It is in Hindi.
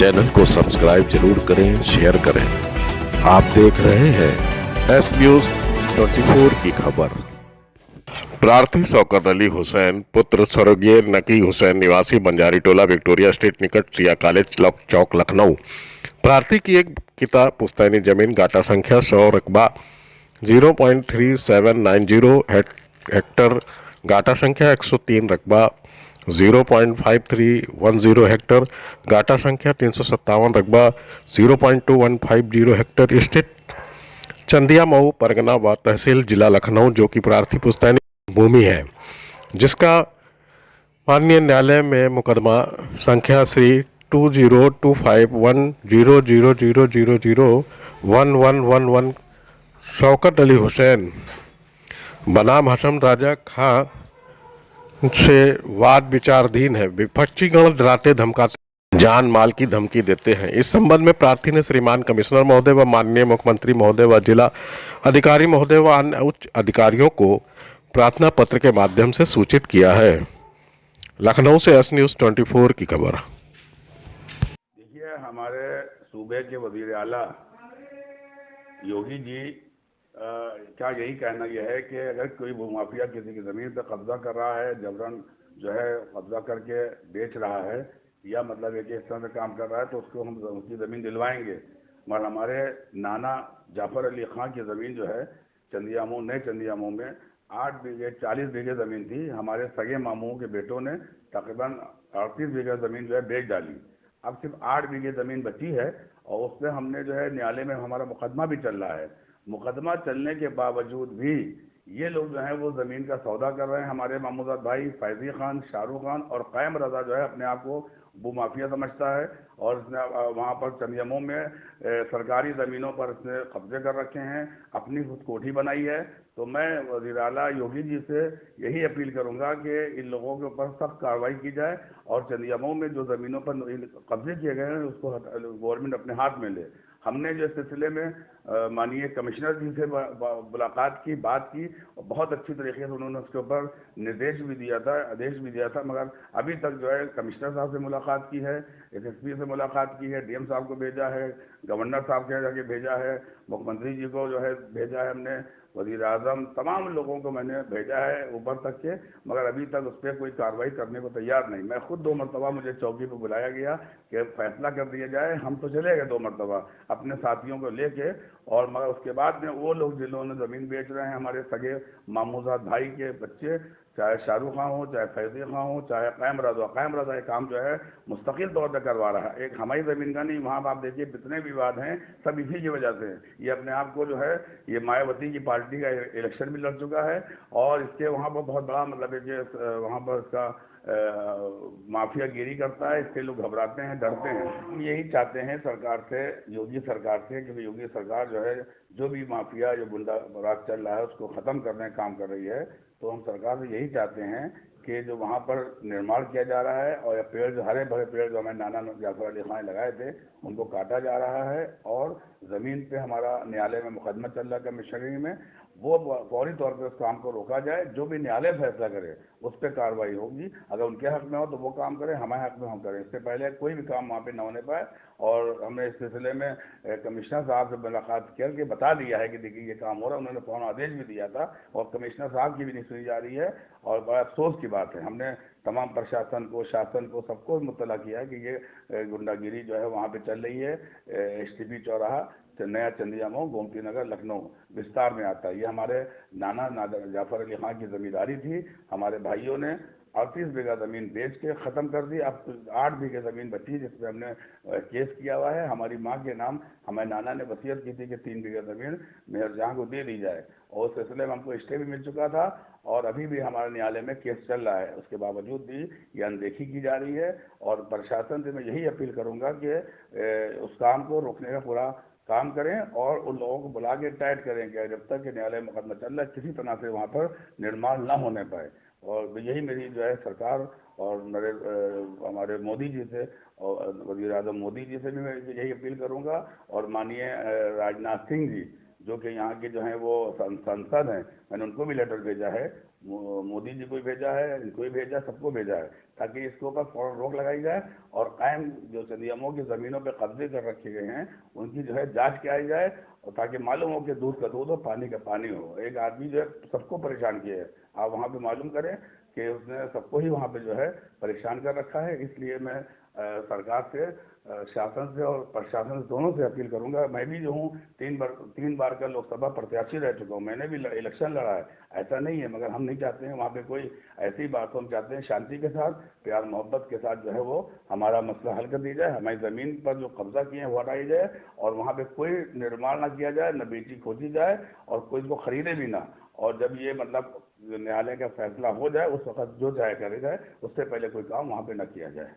चैनल को सब्सक्राइब जरूर करें, शेयर करें। आप देख रहे हैं एस न्यूज 24 की खबर। प्रार्थी शौकत अली हुसैन पुत्र स्वर्गीय नकी हुसैन निवासी बंजारी टोला विक्टोरिया स्ट्रीट निकट सिया कॉलेज चौक लखनऊ। प्रार्थी की एक किताब पुश्तैनी जमीन गाटा संख्या 100 रकबा 0.3790 हेक्टर, गाटा संख्या 103 रकबा 0.5310 हेक्टर, गाटा संख्या 357 रकबा 0.2150 हेक्टर स्थित चंदिया मऊ परगना व तहसील जिला लखनऊ, जो कि प्रार्थी पुश्तैनी भूमि है, जिसका माननीय न्यायालय में मुकदमा संख्या श्री 20251000001111 शौकत अली हुसैन बनाम हसन राजा खां से वाद विचाराधीन है। विपक्षीगण डराते धमकाते जान माल की धमकी देते हैं। इस संबंध में प्रार्थी ने श्रीमान कमिश्नर महोदय व माननीय मुख्यमंत्री महोदय व जिला अधिकारी महोदय व अन्य उच्च अधिकारियों को प्रार्थना पत्र के माध्यम से सूचित किया है। लखनऊ से एस न्यूज 24 की खबर। देखिए, हमारे सूबे के वजीर आला योगी जी का यही कहना यह है कि अगर कोई भूमाफिया किसी की ज़मीन पर कब्जा कर रहा है, जबरन जो है कब्जा करके बेच रहा है, या मतलब एक इस तरह से काम कर रहा है, तो उसको हम उसकी ज़मीन दिलवाएंगे। मगर हमारे नाना जाफर अली खां की ज़मीन जो है चंदियामऊ, नए चंदियामऊ में 8 बीघे 40 बीघे ज़मीन थी। हमारे सगे मामूओं के बेटों ने तकरीबन 38 बीघा ज़मीन जो है बेच डाली। अब सिर्फ 8 बीघे ज़मीन बची है और उसमें हमने जो है न्यायालय में हमारा मुकदमा भी चल रहा है। मुकदमा चलने के बावजूद भी ये लोग जो है वो ज़मीन का सौदा कर रहे हैं। हमारे मामूजाद भाई फैजी खान, शाहरुख खान और कायम रजा जो है अपने आप को भूमाफिया समझता है और इसने वहाँ पर चंदियामऊ में सरकारी ज़मीनों पर इसने कब्जे कर रखे हैं, अपनी खुद कोठी बनाई है। तो मैं वज़ीर आला योगी जी से यही अपील करूंगा कि इन लोगों के ऊपर सख्त कार्रवाई की जाए और चंदियामऊ में जो ज़मीनों पर कब्जे किए गए हैं उसको गवर्नमेंट अपने हाथ में ले। हमने जो इस सिलसिले में माननीय कमिश्नर जी से मुलाकात की, बात की और बहुत अच्छी तरीके से उन्होंने उसके ऊपर निर्देश भी दिया था, आदेश भी दिया था, मगर अभी तक जो है कमिश्नर साहब से मुलाकात की है, एसएसपी से मुलाकात की है, डीएम साहब को भेजा है, गवर्नर साहब के जाके भेजा है, मुख्यमंत्री जी को जो है भेजा है हमने, वज़ीर आज़म, तमाम लोगों को मैंने भेजा है ऊपर तक के, मगर अभी तक उस पर कोई कार्रवाई करने को तैयार नहीं। मैं खुद 2 मरतबा मुझे चौकी पर बुलाया गया कि फैसला कर दिया जाए। हम तो चले गए 2 मरतबा अपने साथियों को लेके, और मगर उसके बाद में वो लोग जिन्होंने ज़मीन बेच रहे हैं, हमारे सगे मामूजाद भाई के बच्चे, चाहे शाहरुख खां हो, चाहे फैजी खां हो, चाहे कायम रजा ये काम जो है मुस्तकिल तौर पर करवा रहा है। एक हमारी ज़मीन का नहीं, वहाँ आप देखिए जितने विवाद हैं सब इसी की वजह से। ये अपने आप को जो है ये मायावती की पार्टी का इलेक्शन भी लड़ चुका है और इसके वहाँ पर बहुत बड़ा मतलब है कि वहाँ पर इसका माफिया गिरी करता है। इससे लोग घबराते हैं, डरते हैं। हम यही चाहते हैं सरकार से, योगी सरकार से, कि योगी सरकार जो है जो भी माफिया जो गुंडा राज चल रहा है उसको ख़त्म करने का काम कर रही है। तो हम सरकार से यही चाहते हैं कि जो वहाँ पर निर्माण किया जा रहा है और पेड़ जो हरे भरे पेड़ जो हमारे नाना जाफर अली खान लगाए थे उनको काटा जा रहा है और ज़मीन पे हमारा न्यायालय में मुकदमा चल रहा है कमिश्नरी में, वो फौरी तौर पे उस काम को रोका जाए। जो भी न्यायालय फैसला करे उस पर कार्रवाई होगी। अगर उनके हक में हो तो वो काम करें, हमारे हक में हम करें। इससे पहले कोई भी काम वहाँ पे न होने पाए। और हमने इस सिलसिले में कमिश्नर साहब से मुलाकात करके बता दिया है कि देखिए ये काम हो रहा है। उन्होंने फौरन आदेश भी दिया था और कमिश्नर साहब की भी नहीं सुनी जा रही है और बड़ा अफसोस की बात है। हमने तमाम प्रशासन को, शासन को, सबको मुत्तला किया है कि ये गुंडागिरी जो है वहाँ पे चल रही है। एसटीपी चौराहा, नया चंदियामऊ, गोमती नगर, लखनऊ विस्तार में आता है। ये हमारे नाना जाफर अली खां की जिम्मेदारी थी। हमारे भाइयों ने 38 बीघा ज़मीन बेच के ख़त्म कर दी। अब 8 बीघे ज़मीन बची जिसपे हमने केस किया हुआ है। हमारी माँ के नाम हमारे नाना ने वसीयत की थी कि 3 बीघा ज़मीन मेहर जहाँ को दे दी जाए और उस सिलसिले में हमको स्टे भी मिल चुका था और अभी भी हमारे न्यायालय में केस चल रहा है। उसके बावजूद भी ये अनदेखी की जा रही है और प्रशासन से मैं यही अपील करूँगा कि उस काम को रोकने का पूरा काम करें और उन लोगों को बुला के टाइट करें कि जब तक न्यायालय मुकदमा चल रहा है किसी तरह से वहाँ पर निर्माण न होने पाए। और यही मेरी जो है सरकार और मेरे हमारे मोदी जी से और वज़ीर आज़म मोदी जी से भी मैं यही अपील करूंगा और माननीय राजनाथ सिंह जी जो कि यहाँ के जो हैं वो सांसद हैं, मैंने उनको भी लेटर भेजा है मोदी जी को भी भेजा है, इनको भी भेजा, सबको भेजा है, ताकि इसके ऊपर फौरन रोक लगाई जाए और कायम जो नियमों की जमीनों पे कब्जे कर रखे गए हैं उनकी जो है जांच कराई जाए, और ताकि मालूम हो कि दूध का दूध हो, पानी का पानी हो। एक आदमी जो है सबको परेशान किया है, आप वहाँ पे मालूम करें कि उसने सबको ही वहाँ पे जो है परेशान कर रखा है। इसलिए मैं सरकार से, शासन से और प्रशासन से, दोनों से अपील करूंगा। मैं भी जो हूँ 3 बार का लोकसभा प्रत्याशी रह चुका हूँ, मैंने भी इलेक्शन लड़ा है, ऐसा नहीं है, मगर हम नहीं चाहते हैं वहाँ पे कोई ऐसी बात। हम चाहते हैं शांति के साथ, प्यार मोहब्बत के साथ जो है वो हमारा मसला हल कर दी जाए, हमारी जमीन पर जो कब्जा किए हैं वो हटाई जाए, और वहाँ पे कोई निर्माण ना किया जाए, न बेची खोजी जाए, और कोई इसको खरीदे भी ना। और जब ये मतलब न्यायालय का फैसला हो जाए उस वक्त जो चाहे करे जाए, उससे पहले कोई काम वहाँ पे न किया जाए।